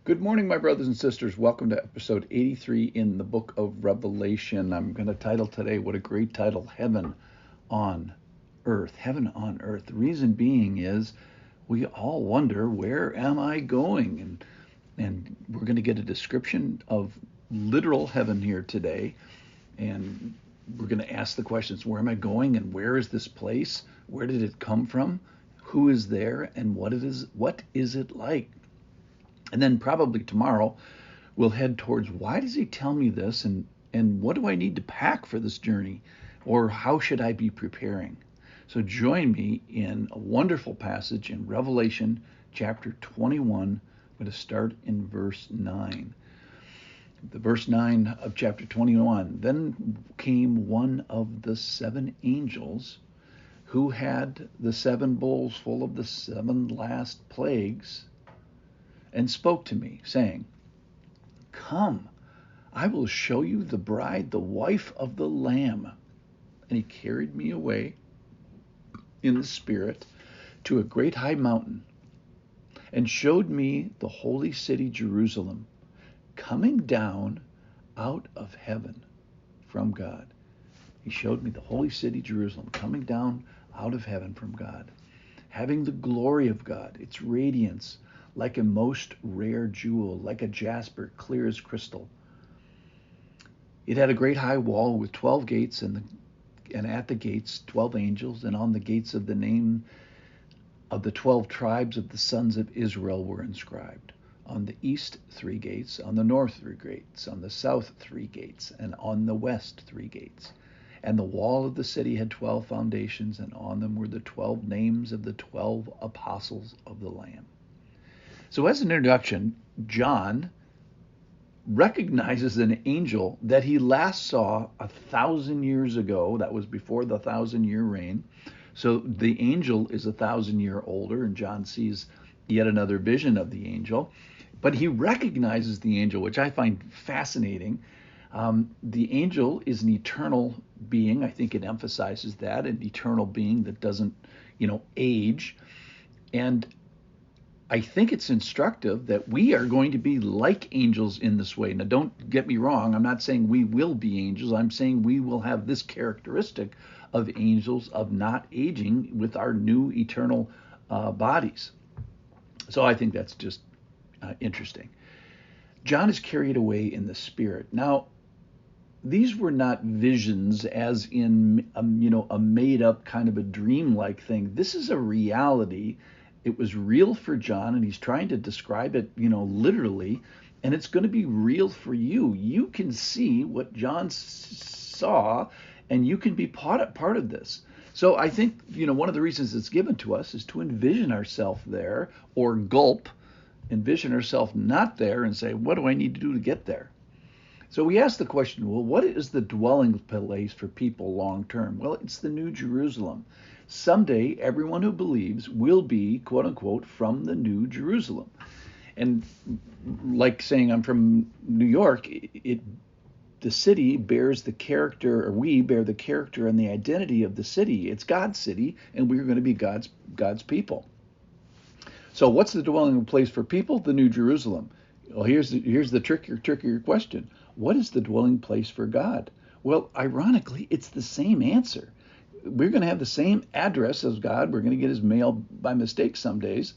Good morning, my brothers and sisters. Welcome to episode 83 in the book of Revelation. I'm going to title today, what a great title, Heaven on Earth. Heaven on Earth. The reason being is we all wonder, where am I going? And we're going to get a description of literal heaven here today. And we're going to ask the questions, where am I going and where is this place? Where did it come from? Who is there and what is it like? And then probably tomorrow we'll head towards, why does he tell me this, and what do I need to pack for this journey, or how should I be preparing? So join me in a wonderful passage in Revelation chapter 21. I'm going to start in verse 9. The verse 9 of chapter 21. Then came one of the seven angels who had the seven bowls full of the seven last plagues, and spoke to me, saying, Come, I will show you the bride, the wife of the Lamb. And he carried me away in the Spirit to a great high mountain, and showed me the holy city Jerusalem, coming down out of heaven from God. He showed me the holy city Jerusalem, coming down out of heaven from God, having the glory of God, its radiance, like a most rare jewel, like a jasper, clear as crystal. It had a great high wall with 12 gates, and at the gates 12 angels, and on the gates of the name of the 12 tribes of the sons of Israel were inscribed. On the east 3 gates, on the north 3 gates, on the south 3 gates, and on the west 3 gates. And the wall of the city had 12 foundations, and on them were the 12 names of the 12 apostles of the Lamb. So as an introduction, John recognizes an angel that he last saw 1,000 years ago. That was before the 1,000-year reign. So the angel is 1,000 years older, and John sees yet another vision of the angel. But he recognizes the angel, which I find fascinating. The angel is an eternal being. I think it emphasizes that, an eternal being that doesn't, age. And I think it's instructive that we are going to be like angels in this way. Now, don't get me wrong. I'm not saying we will be angels. I'm saying we will have this characteristic of angels of not aging with our new eternal bodies. So I think that's just interesting. John is carried away in the Spirit. Now, these were not visions as in, a made-up kind of a dream-like thing. This is a reality. It was real for John, and he's trying to describe it, literally, and it's going to be real for you. You can see what John saw, and you can be part of this. So I think, one of the reasons it's given to us is to envision ourselves there, or envision ourselves not there and say, what do I need to do to get there? So we ask the question, well, what is the dwelling place for people long term? Well, it's the New Jerusalem. Someday, everyone who believes will be, quote unquote, from the New Jerusalem. And like saying I'm from New York, the city bears the character, or we bear the character and the identity of the city. It's God's city, and we're going to be God's people. So what's the dwelling place for people? The New Jerusalem. Well, here's the trickier question. What is the dwelling place for God? Well, ironically, it's the same answer. We're going to have the same address as God. We're going to get his mail by mistake some days.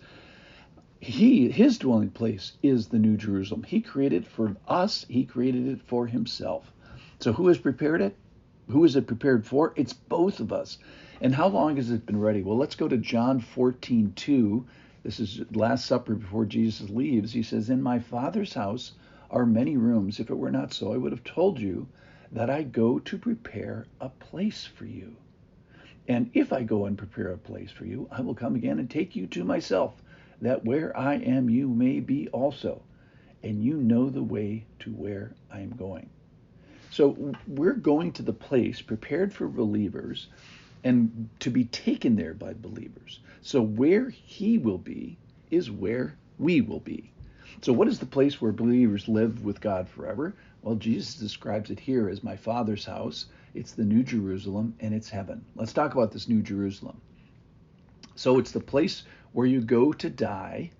His dwelling place is the New Jerusalem. He created it for us. He created it for himself. So who has prepared it? Who is it prepared for? It's both of us. And how long has it been ready? Well, let's go to John 14:2. This is Last Supper before Jesus leaves. He says, In my Father's house are many rooms. If it were not so, I would have told you that I go to prepare a place for you. And if I go and prepare a place for you, I will come again and take you to myself, that where I am you may be also, and you know the way to where I am going. So we're going to the place prepared for believers and to be taken there by believers. So where he will be is where we will be. So what is the place where believers live with God forever? Well, Jesus describes it here as my Father's house. It's the New Jerusalem, and it's heaven. Let's talk about this New Jerusalem. So it's the place where you go to die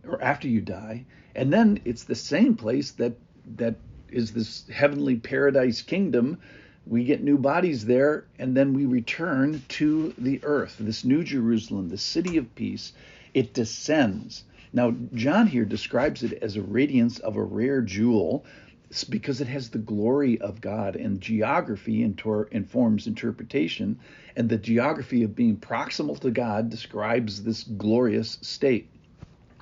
or after you die. And then it's the same place that is this heavenly paradise kingdom. We get new bodies there, and then we return to the earth, this new Jerusalem, the city of peace. It descends. Now, John here describes it as a radiance of a rare jewel because it has the glory of God, and geography informs interpretation, and the geography of being proximal to God describes this glorious state.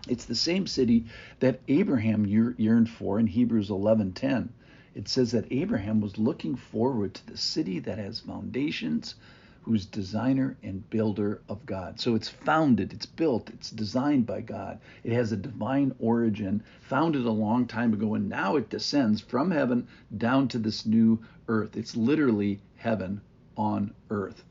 It's the same city that Abraham yearned for in Hebrews 11:10. It says that Abraham was looking forward to the city that has foundations, who's designer and builder of God. So it's founded, it's built, it's designed by God. It has a divine origin, founded a long time ago, and now it descends from heaven down to this new earth. It's literally heaven on earth.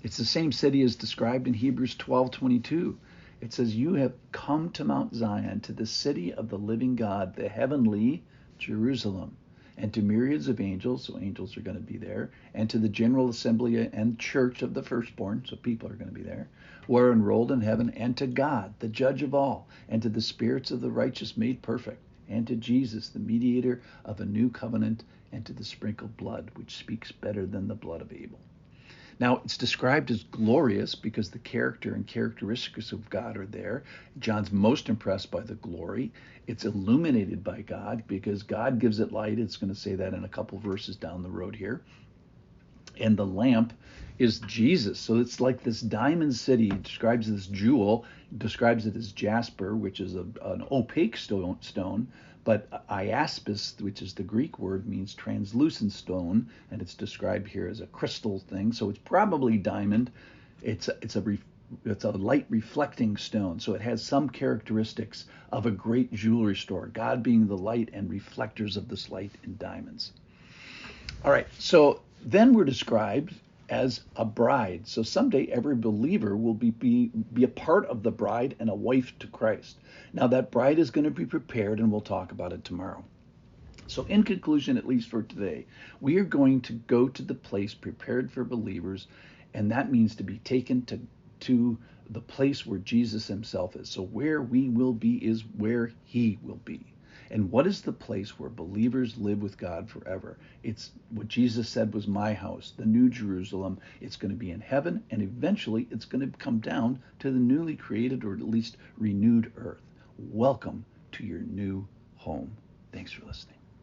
It's the same city as described in Hebrews 12:22. It says, "You have come to Mount Zion, to the city of the living God, the heavenly Jerusalem, and to myriads of angels," so angels are going to be there, "and to the general assembly and church of the firstborn," so people are going to be there, "who are enrolled in heaven, and to God, the judge of all, and to the spirits of the righteous made perfect, and to Jesus, the mediator of a new covenant, and to the sprinkled blood, which speaks better than the blood of Abel." Now, it's described as glorious because the character and characteristics of God are there. John's most impressed by the glory. It's illuminated by God because God gives it light. It's going to say that in a couple verses down the road here. And the lamp is Jesus. So it's like this diamond city. It describes this jewel, describes it as jasper, which is an opaque stone, but iaspis, which is the Greek word, means translucent stone, and it's described here as a crystal thing. So it's probably diamond. It's a light reflecting stone. So it has some characteristics of a great jewelry store, God being the light and reflectors of this light in diamonds. All right, so then we're described as a bride. So someday every believer will be a part of the bride and a wife to Christ. Now that bride is going to be prepared, and we'll talk about it tomorrow. So in conclusion, at least for today, we are going to go to the place prepared for believers, and that means to be taken to the place where Jesus himself is. So where we will be is where he will be. And what is the place where believers live with God forever? It's what Jesus said was my house, the new Jerusalem. It's going to be in heaven, and eventually it's going to come down to the newly created, or at least renewed earth. Welcome to your new home. Thanks for listening.